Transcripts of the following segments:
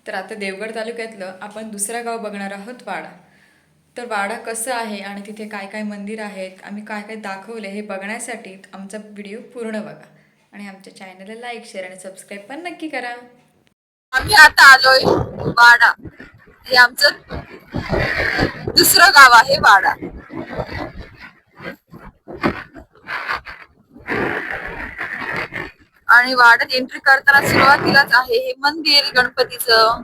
तर आता देवगड तालुक्यातलं आपण दुसरं गाव बघणार आहोत वाडा. तर वाडा कसं आहे आणि तिथे काय काय मंदिर आहेत, आम्ही काय काय दाखवले हे बघण्यासाठी आमचा व्हिडिओ पूर्ण बघा. आणि आमच्या चॅनलला लाईक, शेअर आणि सबस्क्राईब पण नक्की करा. आम्ही आता आलोय वाडा. हे आमचं दुसरं गाव आहे वाडा. आणि वाड्यात एंट्री करताना सुरुवातीलाच आहे हे मंदिर गणपतीचं.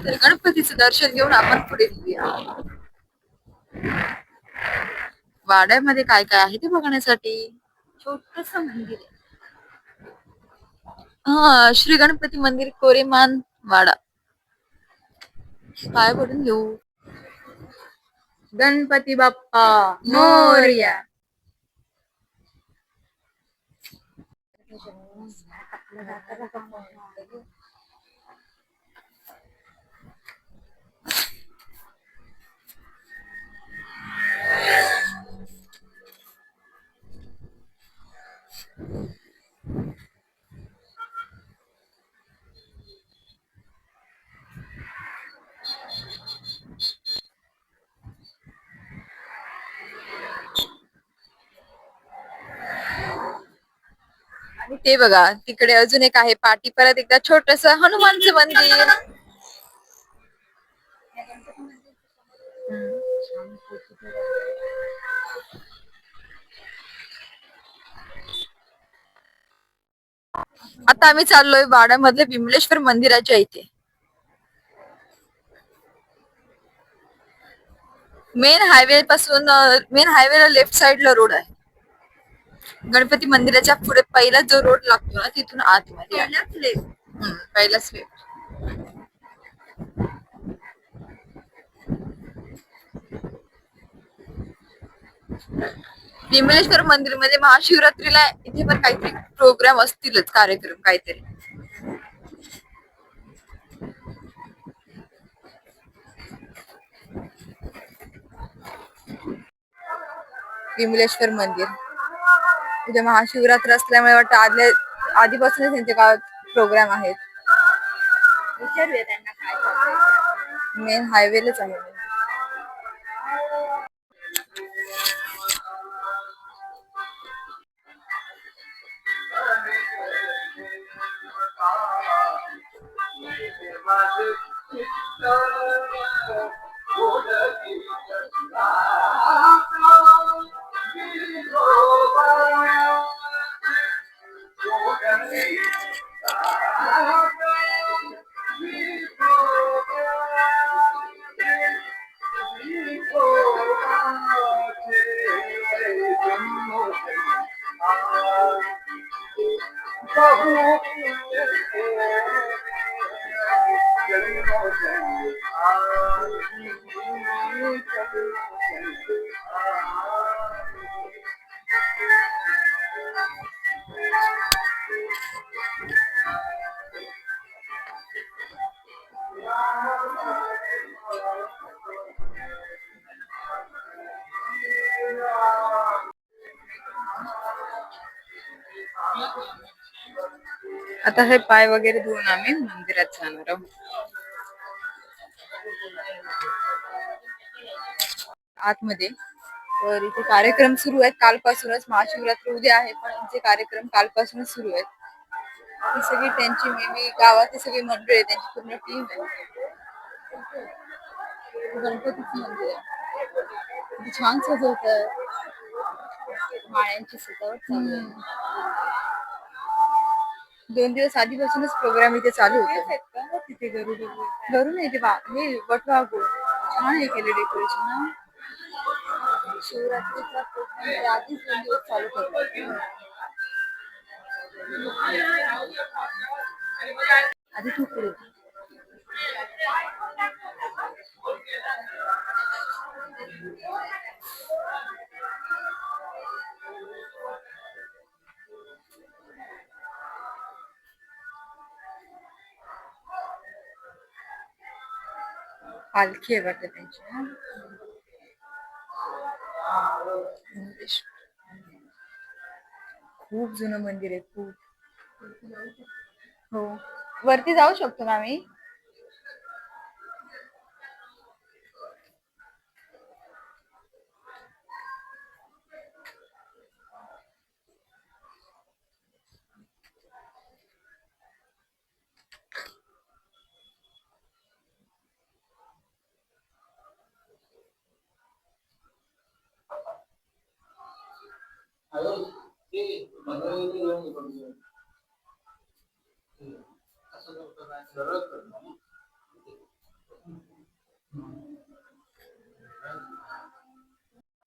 तर गणपतीचं दर्शन घेऊन आपण पुढे निघूया. वाड्यामध्ये काय काय आहे ते बघण्यासाठी छोटस मंदिर आहे. हा, श्री गणपती मंदिर, कोरेमान वाडा. पाय पडून घेऊ. गणपती बाप्पा मोरया. आणि ते बघा तिकडे अजून एक आहे पाठी, परत एकदा छोटस हनुमानचं मंदिर. आता आम्ही चाललोय वाड्यामधल्या विमलेश्वर मंदिराच्या इथे. मेन हायवेला लेफ्ट साइडला रोड आहे. गणपती मंदिराच्या पुढे पहिला जो रोड लागतो ना, तिथून आतमध्ये पहिलाच लेफ्ट. विमलेश्वर मंदिर मध्ये महाशिवरात्रीला इथे पण काहीतरी प्रोग्राम असतीलच, कार्यक्रम काहीतरी. विमलेश्वर मंदिर उद्या महाशिवरात्र असल्यामुळे वाटतं आधीपासूनच त्यांच्या गावात प्रोग्राम आहेत. विचारूया त्यांना काय चाललंय. मेन हायवेलाच आहे. आता हे पाय वगैरे धुवून आम्ही मंदिरात जाणार आहोत. आतमध्ये तर इथे कार्यक्रम सुरू आहेत कालपासूनच. महाशिवरात्री उद्या आहे पण इथे कार्यक्रम कालपासूनच सुरू आहेत. ही सगळी त्यांची मेबी गावातली सगळी मंडळी आहे, त्यांची पूर्ण टीम आहे. गणपतीचं मंदिर आहे, छान सजवत आहे. माळ्यांची सजावट चालू आहे. 2 दिवस आधीपासूनच प्रोग्राम इथे चालू होते. तिथे घरून येते हे वटवाघूळ छान हे केले डेकोरेशन. शिवरात्रीचा प्रोग्राम आधीच 2 दिवस चालू करतात. आधी तू पुढे पालखी आहे वाटतं त्यांची. खूप जुनं मंदिर आहे, खूप. हो, वरती जाऊ शकतो ना आम्ही?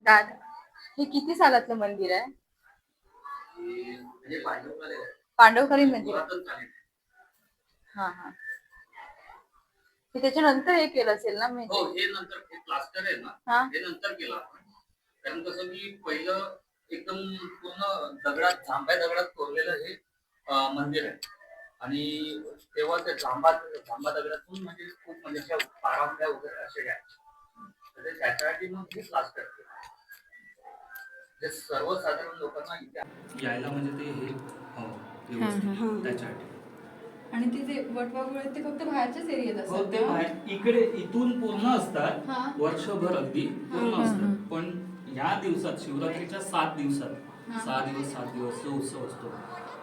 दादा, हे किती सालातलं मंदिर आहे? पांडवकालीन मंदिर आहे. हा हा. हे त्याच्यानंतर हे केलं असेल ना म्हणजे? हो, हे नंतर प्लास्टर आहे ना, हा. हे नंतर केलं आपण. कारण कसं की पहिलं एकदम पूर्ण दगडात, जांभ्या दगडात कोरलेलं हे मंदिर आहे. आणि तेव्हा ते जांभा दगडातून म्हणजे खूप म्हणजे अशा पारंब्या वगैरे असे यायचे. तर ते त्याच्यासाठी मग हे प्लास्टर केलं. जे सर्वसाधारण लोकांना इथे यायला म्हणजे ते हे व्यवस्थित त्याच्यासाठी. आणि तिथे वटवाघूळ आहेत ते फक्त बाहेरच्याच एरियात हो, असतात ते का? बाहेर इकडे इथून पूर्ण असतात, हा. वर्षभर अगदी पूर्ण असतात. पण या दिवसात, शिवरात्रीच्या 7 दिवसात, हा. 7 दिवस जो उत्सव असतो,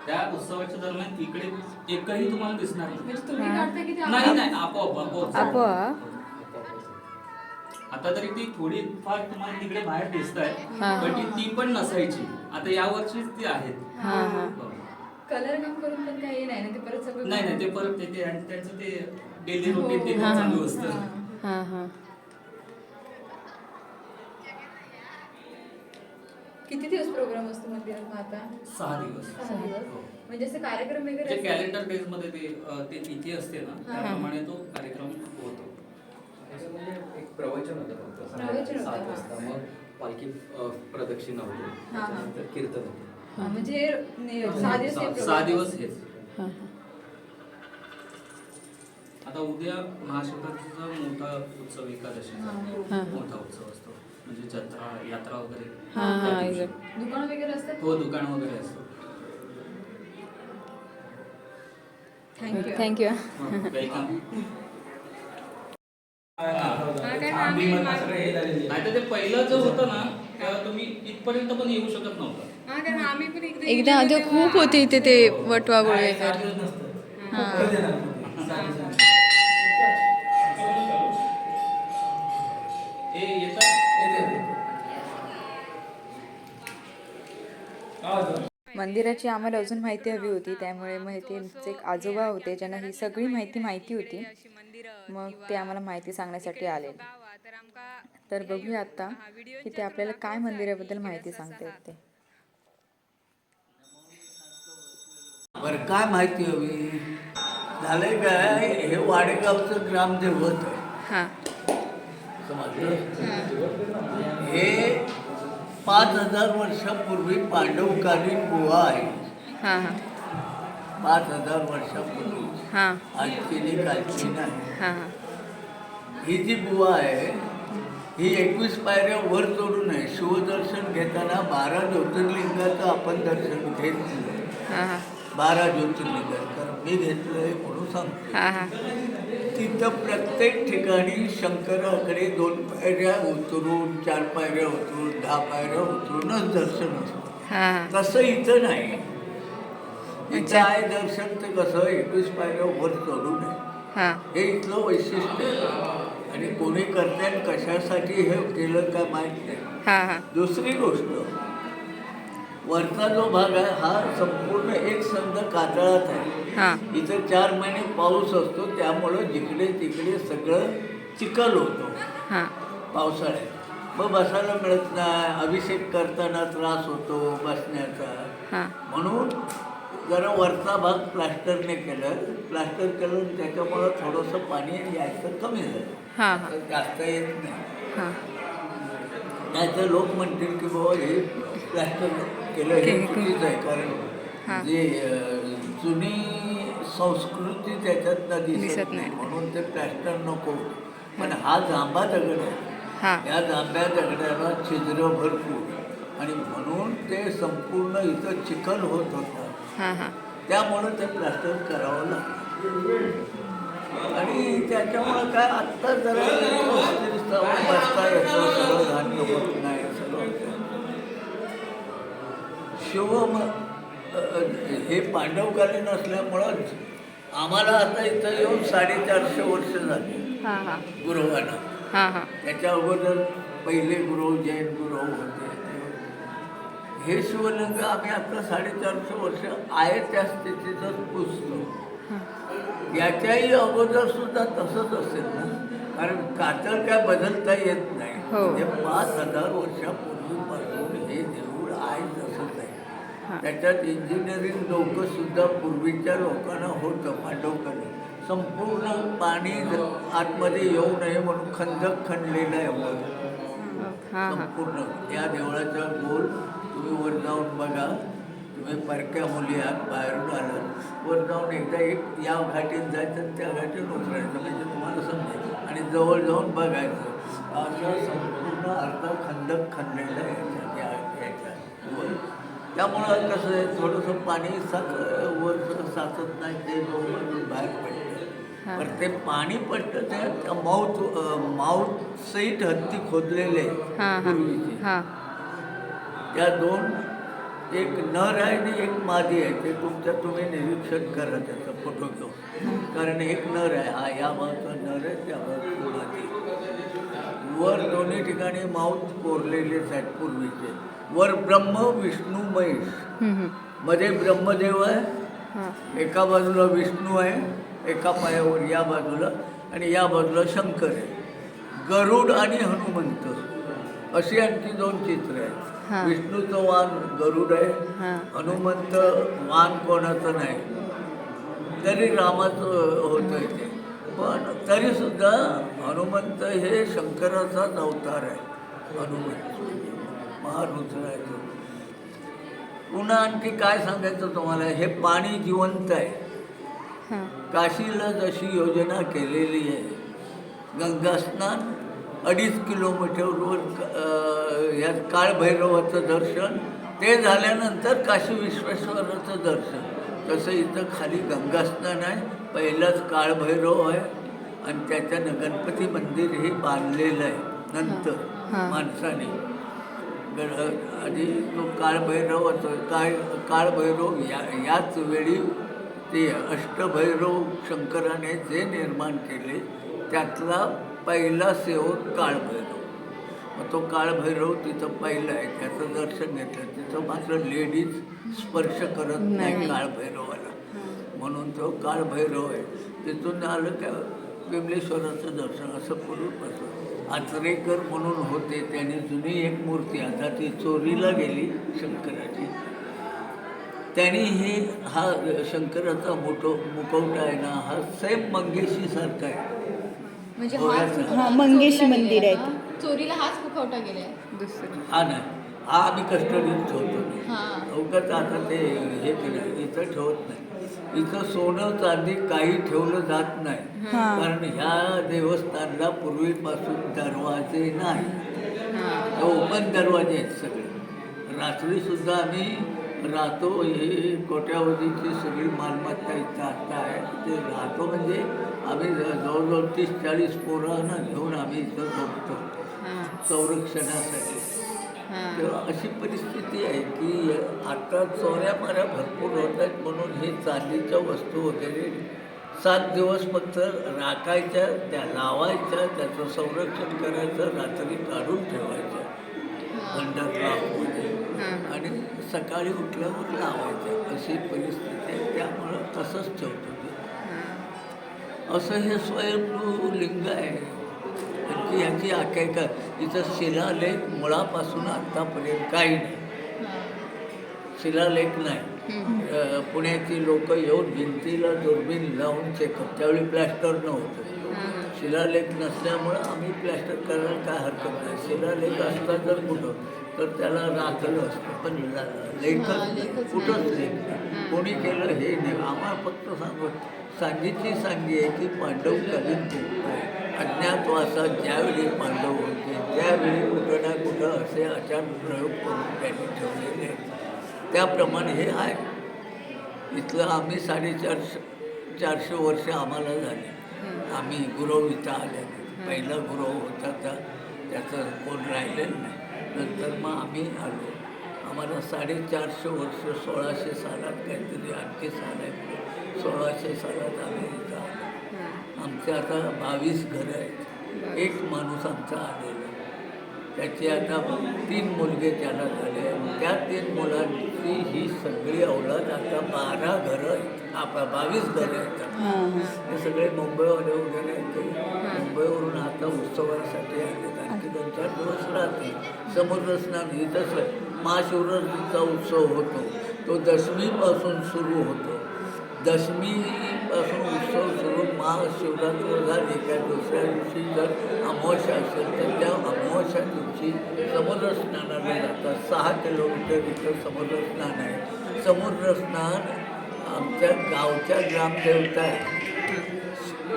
त्या उत्सवाच्या दरम्यान इकडे एकही तुम्हाला दिसणार नाही. म्हणजे तुम्ही काढता की ते नाही नाही, आपोआप आपोआप आपोआप? आता तरी ती थोडी फार तुम्हाला तिकडे बाहेर दिसत आहे, हा. पण ती पण नसायची. आता या वर्षीच ती आहेत. हा हा. हो. कलर काम करून पण काही नाही ना, ते परत सगळं नाही नाही, ते परत ते आणि त्यांचं ते डेली रुटीन ते हा, हा. चालू असतं. हा हा. किती दिवस प्रोग्राम असतो मंदिरात मग आता? 6 दिवस. 6 दिवस. हो. म्हणजे असे कार्यक्रम वगैरे जे असतात? कॅलेंडर बेस मध्ये ते तिथी असते ना, त्याप्रमाणे तो कार्यक्रम होतो. त्याच्यामध्ये एक प्रवचन होतं फक्त प्रवचन होतं, 7 हा. वाजता. मग पालखी प्रदक्षिणा होते, हा, हा. त्याच्यानंतर कीर्तन होते. हा, म्हणजे 6 दिवस हे 6 program दिवस असतात. हेच. आता उद्या महाशिवरात्रीचा मोठा उत्सव, एकादशीचा मोठा उत्सव असतो. म्हणजे जत्रा, यात्रा वगैरे. त्या दिवशी. दुकान वगैरे असतात? हो, दुकान वगैरे असतं. थँक्यू. थँक्यू. वेलकम. नाही नाही तर ते पहिलं जो होतं ना, तेव्हा तुम्ही इथपर्यंत पण येऊ शकत नव्हता. आम्ही पण एकदा आधी खूप होते इथे ते वटवाघूळ वगैरे. हे येतात. मंदिराची आम्हाला अजून माहिती हवी होती, त्यामुळे मग त्यांचे एक आजोबा होते ज्यांना ही सगळी माहिती होती, मग ते आम्हाला माहिती सांगण्यासाठी आले. तर बघूया आता की ते आपल्याला काय मंदिराबद्दल माहिती सांगतात ते. बरं, काय माहिती हवी? झालंय काय, हे वाडेगावचं ग्रामदैवत आहे. हां समजलं? हे 5000 वर्षापूर्वी पांडवकालीन गुहा आहे. हां हां 5000 वर्षापूर्वी. हां आजची नाही, कालची नाही. हां हां ही जी गुहा आहे ही 21 पायऱ्या वर चढून आहे. शिवदर्शन घेताना 12 ज्योतिर्लिंगाचं आपण दर्शन घेतलं. हां हां 12 ज्योतिर्लिंगाचं मी घेतलंय म्हणून सांगतो. हां हां तिथं प्रत्येक ठिकाणी शंकराकडे 2 पायऱ्या उतरून, 4 पायऱ्या उतरून, 10 पायऱ्या उतरूनच दर्शन असतं. हां तसं इथं नाही. इथं आहे दर्शन ते कसं 21 पायऱ्या वर चढून आहे. हां हे इथलं वैशिष्ट्य आहे. आणि कोणी करताय कशासाठी हे केलं काय माहीत नाही. हां हां दुसरी गोष्ट, वरचा जो भाग आहे हा संपूर्ण एक संध कातळात आहे. हां इथं 4 महिने पाऊस असतो, त्यामुळं जिकडे तिकडे सगळं चिखल होतो हां पावसाळ्यात. मग बसायला मिळत नाही, अभिषेक करताना त्रास होतो बसण्याचा. हां म्हणून जरा वरचा भाग प्लास्टरने प्लास्टर केलं, त्याच्यामुळं थोडंसं पाणी यायचं कमी झालं. हां हां जास्त येत नाही. हां नाहीतर लोक म्हणतील की बाबा हे प्लास्टर केलं हे चुकीचं आहे. कारण हां. जे जुनी संस्कृती त्याच्यात दिसत नाही, म्हणून ते प्लास्टर नको. पण हा जांभा दगड आहे. हां या जांभ्या दगडाला छिद्र भरपूर, आणि म्हणून ते संपूर्ण इथं चिखल होत होतं. हां हां त्यामुळं ते प्लास्टर करावं लागतं. आणि त्याच्यामुळं काय आत्ता जरा अस्थिरतावर बसता येतं, सगळं धान्य होत नाही, सगळं होतं. हे पांडवकालीन असल्यामुळंच आम्हाला आता इथं येऊन 450 वर्ष झाली हां हां गुरुवांना. हां हां त्याच्या अगोदर पहिले गुरु जैन गुरु होते. हे शिवलिंग आम्ही आता 450 वर्ष आहे त्या स्थितीतच पुजतो. याच्याही अगोदर सुद्धा तसंच असेल ना, कारण कातळ काय बदलता येत नाही. हो. हे 5000 वर्षापूर्वीपासून हे देऊळ आहे तसंच आहे. त्याच्यात इंजिनिअरिंग डोकं सुद्धा पूर्वीच्या लोकांना होतं. पांडवकालीन संपूर्ण पाणी आतमध्ये येऊ नये म्हणून खंदक खणलेलं आहे वर हां हां संपूर्ण. या देवळाचा गोल तुम्ही वर जाऊन बघा. तुम्ही परक्या मुली आहात, बाहेरून आलात, वर जाऊन एकदा एक या घाटीत जायचं आणि त्या घाटीत उतरायचं, म्हणजे तुम्हाला समजेल. आणि जवळ जाऊन बघायचं. असं संपूर्ण अर्धा खंदक खणलेलं आहे याच्यात वर. त्यामुळं कसं आहे, थोडंसं पाणी वर साचत नाही, ते बाहेर पडतं. पण ते पाणी पडतं त्या माऊथ सहित हत्ती खोदलेले पूर्वीचे. हां त्या दोन, एक नर आहे आणि एक मादी आहे. ते तुम्ही निरीक्षण करा, त्याचा फोटो घेऊ. कारण एक नर आहे, हा या बाजूचा नर आहे, त्या बाजूचा मादी. वर दोन्ही ठिकाणी माऊथ कोरलेलेच आहेत पूर्वीचे. वर ब्रह्म विष्णू महेश, मध्ये ब्रह्मदेव आहे, एका बाजूला विष्णू आहे एका पायावर या बाजूला, आणि या बाजूला शंकर आहे. गरुड आणि हनुमंत अशी आणखी दोन चित्र आहेत. विष्णूचं वाहन गरुड आहे, हनुमंत वाहन कोणाचं नाही. तरी रामाचं होतं इथे, पण तरीसुद्धा हनुमंत हे शंकराचाच अवतार आहे. हनुमंत महारुद्र आहे तो. पुन्हा आणखी काय सांगायचं तुम्हाला, हे पाणी जिवंत आहे. काशीला जशी योजना केलेली आहे, गंगास्नान 2.5 किलोमीटरवर या काळभैरवाचं दर्शन, ते झाल्यानंतर काशी विश्वेश्वराचं दर्शन. तसं इथं खाली गंगास्नान आहे, पहिलाच काळभैरव आहे, आणि त्याच्यानं गणपती मंदिर हे बांधलेलं आहे नंतर माणसाने. आधी तो काळभैरवाचं काळभैरव याच वेळी ते अष्टभैरव शंकराने जे निर्माण केले त्यातला पहिला सेवक काळभैरव. मग तो काळभैरव तिथं पहिला आहे, त्याचं दर्शन घेतलं. तिथं मात्र लेडीज स्पर्श करत नाही काळभैरवाला, म्हणून तो काळभैरव आहे. तिथून आलं का विमलेश्वराचं दर्शन. असं पूर्वीपासून आचरेकर म्हणून होते, त्याने जुनी एक मूर्ती, आता ती चोरीला गेली शंकराची, त्यांनी हा शंकराचा मुखवटा आहे ना, हा सेम मंगेशीसारखा आहे. म्हणजे हां मंगेशी मंदिर आहे ते. चोरीला हाच मुखवटा गेलाय. दुसरं हा नाही, हा आम्ही कस्टडीत ठेवतो. हां. अवघात आता ते हे केलं, इथं ठेवत नाही. इथं सोनं चांदी काही ठेवलं जात नाही, कारण ह्या देवस्थानला पूर्वीपासून दरवाजे नाही, ओपन दरवाजे आहेत सगळे. रात्रीसुद्धा आम्ही राहतो. हे कोट्यावधीची सगळी मालमत्ता इथं आता आहे, ते राहतो. म्हणजे आम्ही जवळजवळ 30-40 पोरांना घेऊन आम्ही इथं झोपतो संरक्षणासाठी. तेव्हा अशी परिस्थिती आहे की आता चोऱ्या माऱ्या भरपूर होत आहेत, म्हणून हे चांदीच्या वस्तू वगैरे 7 दिवस फक्त राखायच्या, त्या लावायच्या, त्याचं संरक्षण करायचं, रात्री काढून ठेवायच्या अंडरग्राऊंडमध्ये, आणि सकाळी उठल्यावर लावायच्या. अशी परिस्थिती आहे, त्यामुळं तसंच ठेवतो. असं हे स्वयंभू लिंग आहे. आणखी ह्याची आख्यायिका, इथं शिलालेख मुळापासून आत्तापर्यंत काही नाही. शिलालेख नाही. पुण्याची लोक येऊन भिंतीला दुर्बीण लावून चेकअप, त्यावेळी प्लॅस्टर नव्हतं. शिलालेख नसल्यामुळं आम्ही प्लॅस्टर करायला काय हरकत नाही. शिलालेख असता जर कुठं तर त्याला राखलं असतं, पण लेखच कुठंच लेख नाही. कोणी केलं हे नाही. आम्हाला फक्त सांगीची सांगी आहे की पांडवकालीन अज्ञातवासात ज्यावेळी पांडव होते त्यावेळी कुठं ना कुठं असे आचार प्रयोग करून त्यांनी ठेवलेले आहेत. त्याप्रमाणे हे आहे. इथलं आम्ही 450 450 वर्ष आम्हाला झाले. आम्ही गुरव इथं आल्याने. पहिला गुरव होता त्याचं कोण राहिलेलं नाही. नंतर मग आम्ही आलो. आम्हाला 450 वर्ष 1600 सालात काहीतरी आणखी साल आहे. 1600 सालात आम्ही इथं आलो. आमचे आता 22 घरं आहेत. एक माणूस आमचा आलेला. त्याची आता 3 मुलगे त्याला झाले. त्या 3 मुलांची ही सगळी औलाद आता 12 घरं आहेत. 22 घरं आहेत. हे सगळे मुंबईवाले वगैरे आहेत. ते मुंबईवरून आता उत्सवासाठी आले. आणखी 2-4 दिवस राहतील. समुद्रस्नान इथंच महाशिवरात्रीचा उत्सव होतो. तो दशमीपासून सुरू होतो. दशमीपासून उत्सव सुरू महाशिवरात्र झाली त्या दुसऱ्या दिवशी जर अमावस्या असेल तर त्या अमावस्या दिवशी समुद्रस्नानाला जातात. 6 किलोमीटर इथं समुद्रस्नान आहे. समुद्रस्नान आमच्या गावच्या ग्रामदेवता आहे.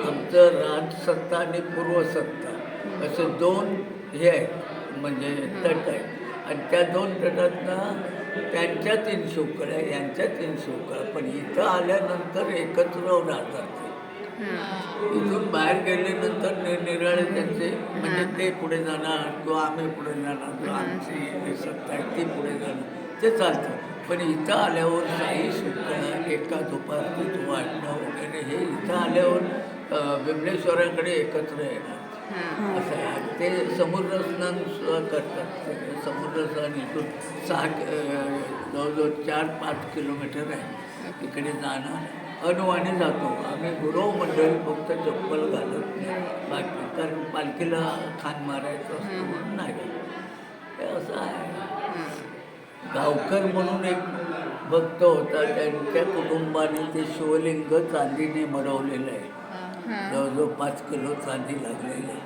आमचं राजसत्ता आणि पूर्वसत्ता असे 2 हे आहेत म्हणजे तट आहेत. आणि त्या 2 तटातनं त्यांच्या 3 शिवकळ्या यांच्या 3 शिवकळ्या. पण इथं आल्यानंतर एकत्र राहतात ते. इथून बाहेर गेल्यानंतर निरनिराळे त्यांचे म्हणजे ते पुढे जाणार किंवा आम्ही पुढे जाणार किंवा आमची सत्ता आहे ती पुढे जाणार ते चालतं. पण इथं आल्यावर काही शिवकळ्या एका दुपारतीत वाटणं वगैरे हे इथं आल्यावर बिमलेश्वराकडे एकत्र येणार असं आहे. आणि ते समुद्रस्नान सुद्धा करतात. ते समुद्रस्नान इथून 6 जवळजवळ 4-5 किलोमीटर आहे. तिकडे जाणार अनवाणी जातो. आम्ही गुरव मंडळी फक्त चप्पल घालत नाही. बाकी कारण पालखीला खान मारायचं असतं म्हणून नाही घालत. हे असं आहे. गावकर म्हणून एक भक्त होता. त्यांच्या कुटुंबाने ते शिवलिंग चांदीने मडवलेलं आहे. जवळजवळ 5 किलो चांदी लागलेली आहे.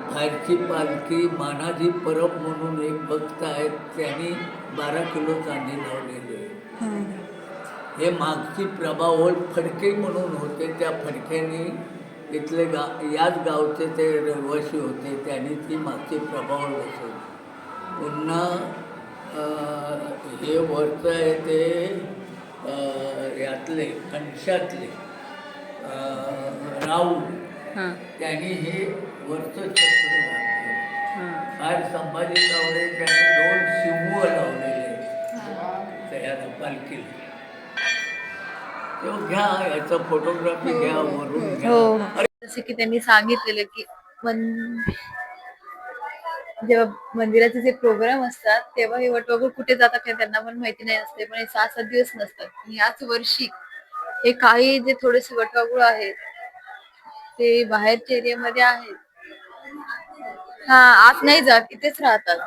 बाहेरची पालखी मानाजी परब म्हणून एक भक्त आहेत. त्यांनी 12 किलो चांदी लावलेली आहे. हे मागची प्रभावळ फडके म्हणून होते. त्या फडक्यांनी इथले याच गावचे ते रहिवासी होते. त्यांनी ती मागची प्रभावळ बसवली. पुन्हा हे वरचं आहे ते यातले कंशातले राऊळ त्यांनी हे वरचं छत्र घातलं. बाहेर संभाजी तावडे त्यांनी 2 शिंग लावलेले तयार पालखीला. तो घ्या याचा फोटोग्राफी घ्या वरून घ्या. जसे की त्यांनी सांगितलेलं की जेव्हा मंदिराचे जे प्रोग्राम असतात तेव्हा हे वटवाघूळ कुठे जातात हे त्यांना पण माहिती नाही असते. पण हे 6-7 दिवस नसतात. याच वर्षी हे काही जे थोडेसे वटवाघूळ आहेत ते बाहेरच्या एरियामध्ये आहेत. आत नाही जात, इथेच राहतात.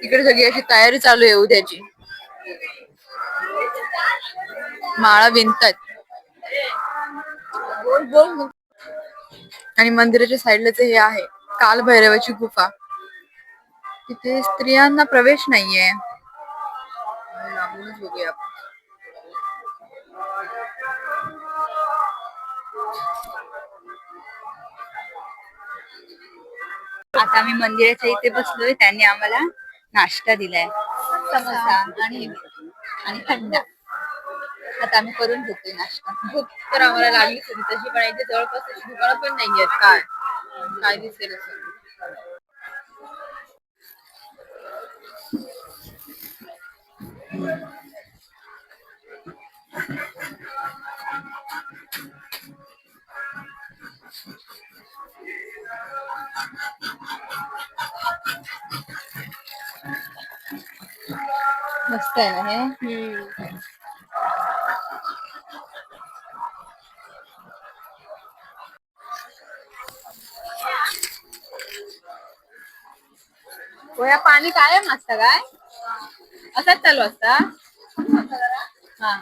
इकडे सगळी अशी तयारी चालू आहे उद्याची. माळा विणतात. आणि मंदिराच्या साईडला हे आहे कालभैरवाची गुफा. तिथे स्त्रियांना प्रवेश नाहीये. लांबूनच बघूया आपण. आता आम्ही मंदिराच्या इथे बसलोय. त्यांनी आम्हाला नाश्ता दिलाय, समोसा आणि थंडा. आता आम्ही करून घेतोय नाश्ता. भूक तर आम्हाला लागलीच होती तशी. पण इथे जवळपास दुकानं पण नाहीयेत. काय दिसेल असं. मस्त आहे ना हे. गोया पाणी कायम असतं काय? असंच चालू असता. हा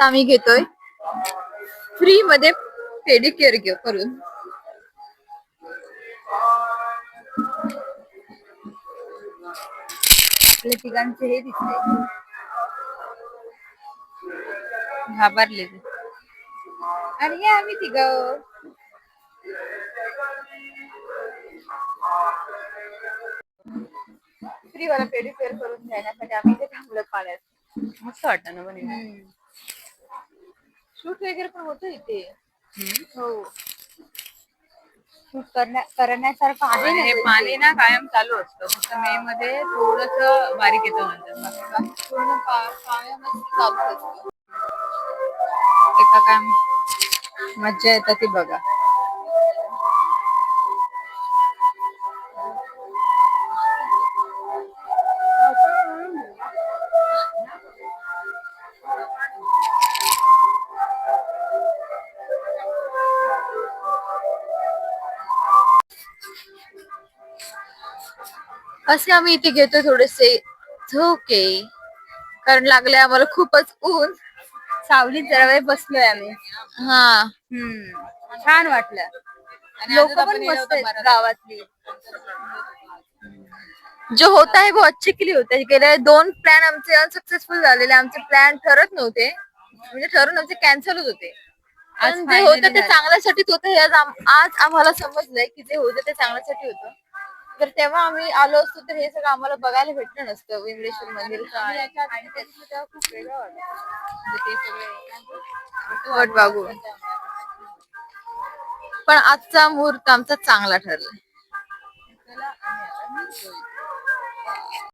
आता आम्ही घेतोय फ्री मध्ये पेडिक्युअर करून. आपल्या तिघांचे हे दिसते घाबरले ते. आणि हे आम्ही तिघ फ्री वाला पेडिक्युअर करून घेण्यासाठी आम्ही इथे थांबलो पाण्यात. मस्त वाटतं ना पण शूट वगैरे पण होतं इथे. हो शूट करण्यासारखं आहे ना. हे पाणी ना कायम चालू असतं, फक्त मे मध्ये थोडस बारीक येतं नंतर पूर्ण कायमच चालू असतं. एका काय मज्जा येतात ती बघा. असे आम्ही इथे घेतोय थोडेसे झोके, कारण लागले आम्हाला खूपच ऊन. सावलीत जरा वेळ बसलोय आम्ही. हा छान वाटलं. लोक पण मस्त आहेत गावातली. जो होता है वो अच्छे के लिए होता है. गेले 2 प्लॅन आमचे अनसक्सेसफुल झालेले. आमचे प्लॅन ठरत नव्हते, म्हणजे ठरून आमचे कॅन्सलच होते. पण जे होतं ते चांगल्यासाठीच होतं हे आज आम्हाला समजलंय की जे होतं ते चांगल्यासाठी होतं. तर तेव्हा आम्ही आलो असतो तर हे सगळं आम्हाला बघायला भेटलं नसतं. विमलेश्वर मंदिर आणि तेव्हा खूप वेगळं वाट बघू. पण आजचा मुहूर्त आमचा चांगला ठरलाय.